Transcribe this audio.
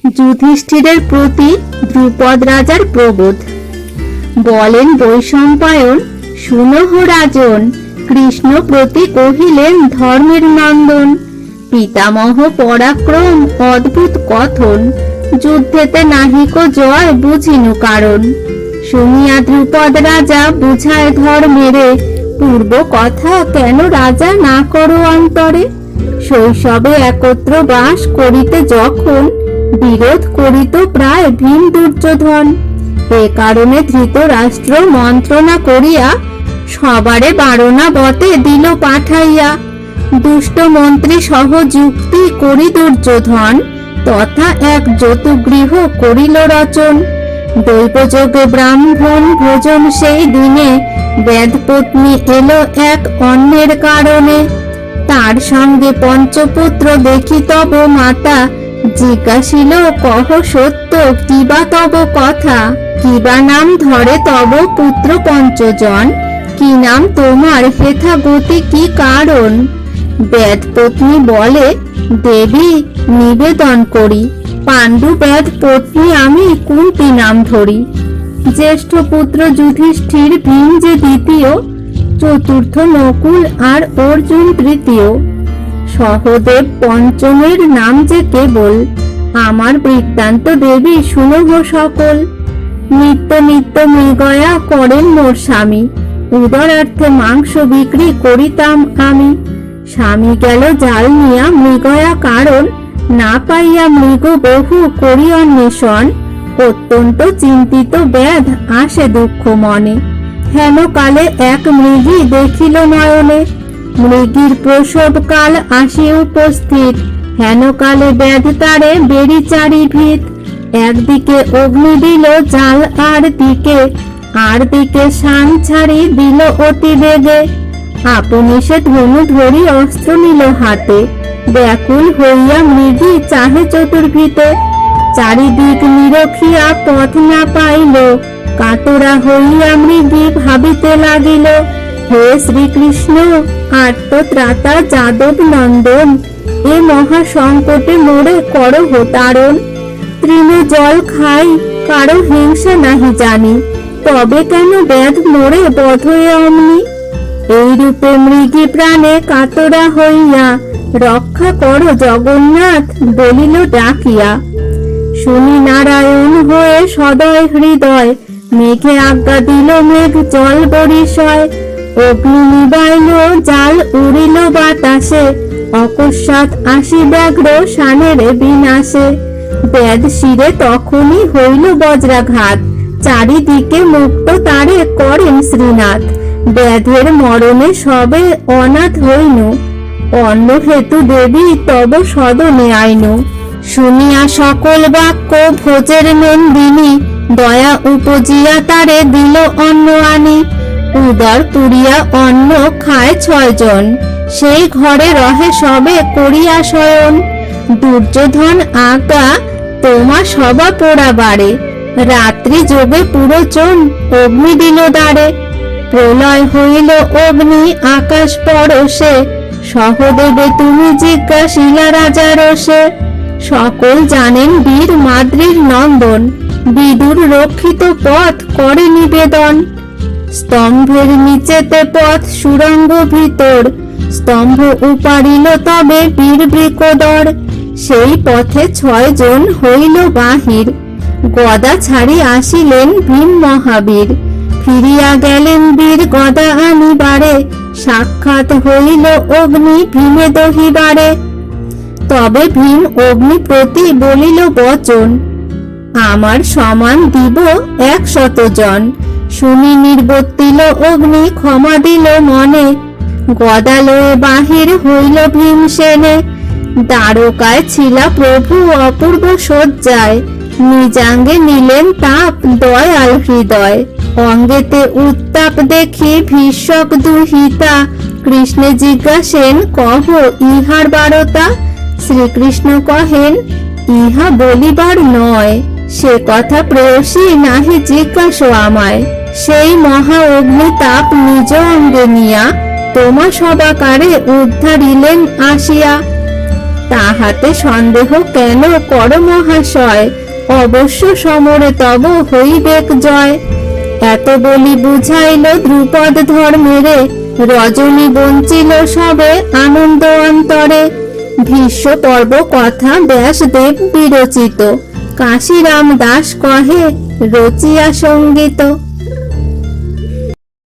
যুধিষ্ঠিরের প্রতি দ্রুপদ রাজার প্রবোধ। বলেন বৈশম্পায়ন, শুনহ রাজন, কৃষ্ণ প্রতি কহিলেন ধর্মের নন্দন। পিতামহ পরাক্রম অদ্ভুত কথন, যুদ্ধেতে নাহিক জয় বুঝিনু কারণ। শুনিয়া দ্রুপদ রাজা বুঝায় ধর্মেরে, পূর্ব কথা কেন রাজা না করো অন্তরে। শৈশবে একত্র বাস করিতে যখন, বিরোধ করিত প্রায় ভীম দুর্যোধন। এ কারণে ধৃতরাষ্ট্র মন্ত্রণা করিয়া, সবারে বারণা বতে দিল পাঠাইয়া। দুষ্ট মন্ত্রী সহ যুক্তি করি দুর্যোধন, তথা এক যতুগৃহ করিল রচন। দৈবযোগে ব্রাহ্মণ ভোজন সেই দিনে, বেদপত্নী এলো এক অন্যের কারণে। তার সঙ্গে পঞ্চপুত্র দেখি তব মাতা, জিজ্ঞাসিল কহ সত্য কিবা তব কথা। কিবা নাম ধরে তব পুত্র পঞ্চজন, কি নাম তোমার হেথা গতি কি কারণ। বেদপত্নী বলে, দেবী নিবেদন করি, পাণ্ডু বেদ পত্নী আমি কুন্তি নাম ধরি। জ্যেষ্ঠ পুত্র যুধিষ্ঠির ভীম যে দ্বিতীয়, চতুর্থ নকুল আর অর্জুন তৃতীয়। সহদেব পঞ্চমের নাম যে কেবল, আমার বৃত্তান্ত দেবী শুনহ সকল। নিত্য নিত্য মৃগয়া করেন মোর স্বামী, উদরার্থে মাংস বিক্রি করিতাম আমি। স্বামী গেল জাল নিয়া মৃগয়া কারণ, না পাইয়া মৃগ বহু করি অন্বেষণ। অত্যন্ত চিন্তিত বেদ আসে দুঃখ মনে, হেন কালে এক মৃগী দেখিল নয়নে। মৃগীর প্রসব কাল আসি উপস্থিত, হেন কালে বেদ তারে বেড়ি চারি ভিত। একদিকে অগ্নি দিল জাল আর দিকে শান ছাড়ি দিল অতি বেগে। আপনি সে ধনু ধরি অস্ত্র নিল হাতে, ব্যাকুল হইয়া মৃগী চাহে চতুর্ভিতে। চারিদিক নিরখিয়া পথ না পাইল, কাতরা হইয়া মৃগী ভাবিতে লাগিল। হে শ্রীকৃষ্ণ আর্তত্রাতা যাদব নন্দন, এ মহা সংকটে মোরে করহ তারণ। তৃণ জল খাই কারো হিংসা নাহি জানি, তবে কেন বেদ মোরে বধ অমনি। এই রূপে মৃগী প্রাণে কাতরা হইয়া, রক্ষা করো জগন্নাথ বলিল ডাকিয়া। শুনি নারায়ণ হয়ে সদয় হৃদয়, মেঘে আজ্ঞা দিল মেঘ জল বরিশয়। অগ্নি নিবাইল জাল উড়িল বাতাসে, অকস্মাৎ আসি ব্যাঘ্র শানেরে বিনাশে। বেদ শিরে তখনই হইল বজ্রাঘাত, চারিদিকে মুক্ত তারে করেন শ্রীনাথ। ব্যাধের মরণে সবে অনাথ হইনু, অন্ন হেতু দেবী তব সদনে আইনু। শুনিয়া সকল বাক্য ভোজের নন্দিনী, দয়া উপজিয়া তারে দিল অন্ন আনি। উদর পুরিয়া অন্ন খায় 6 জন, সেই ঘরে রহে সবে করিয়া শয়ন। দুর্যোধন আজ্ঞা তোমা সবা পোড়া বাড়ে, রাত্রি যোগে পুরোচন অগ্নি দিল দ্বারে। প্রলয় হইল অগ্নি আকাশ পরশে, সহদেবে তুমি জিজ্ঞাসিলা রাজা রোষে। সকল জানেন বীর মাদ্রীর নন্দন, বিদুর রক্ষিত পথ করে নিবেদন। স্তম্ভের নিচেতে পথ সুরঙ্গ ভিতর, স্তম্ভ উপাড়িল তবে বীর বৃকোদর। সেই পথে 6 জন হইল বাহির, গদা ছাড়ি আসিলেন ভীম মহাবীর। ফিরিয়া গেলেন বীর গদা আনিবারে, সাক্ষাৎ হইল অগ্নি ভীমে দহিবারে। তবে ভীম অগ্নি প্রতি বলিল বচন, আমার সমান দিব 100 জন। শুনি নির্বর্তিল অগ্নি ক্ষমা দিল মনে, গদা লয়ে বাহির হইল ভীমসেনে। দ্বারকায় ছিলা প্রভু অপূর্ব সজ্জায়, নিজাঙ্গে নিলেন তাপ দয়াল হৃদয়। অঙ্গেতে উত্তাপ দেখি ভীষক দুহিতা, কৃষ্ণে জিজ্ঞাসেন কহ ইহার বারতা। শ্রীকৃষ্ণ কহেন ইহা বলিবার নয়, সে কথা প্রেয়সী নাহি জিজ্ঞাস আমায়। সেই মহা অগ্নি তাপ নিজ অঙ্গে নিয়া, তোমা সবাকারে উদ্ধারিলেন আসিয়া। তাহাতে সন্দেহ কেন কর মহাশয়, অবশ্য সমরে তব হইবেক জয়। এত বলি বুঝাইল দ্রুপদ ধর্মেরে, রজনী বঞ্চিল সবে আনন্দ অন্তরে। ভীষ্ম পর্ব কথা ব্যাসদেব বিরচিত, কাশীরাম দাস কহে রচিয়া সঙ্গীত।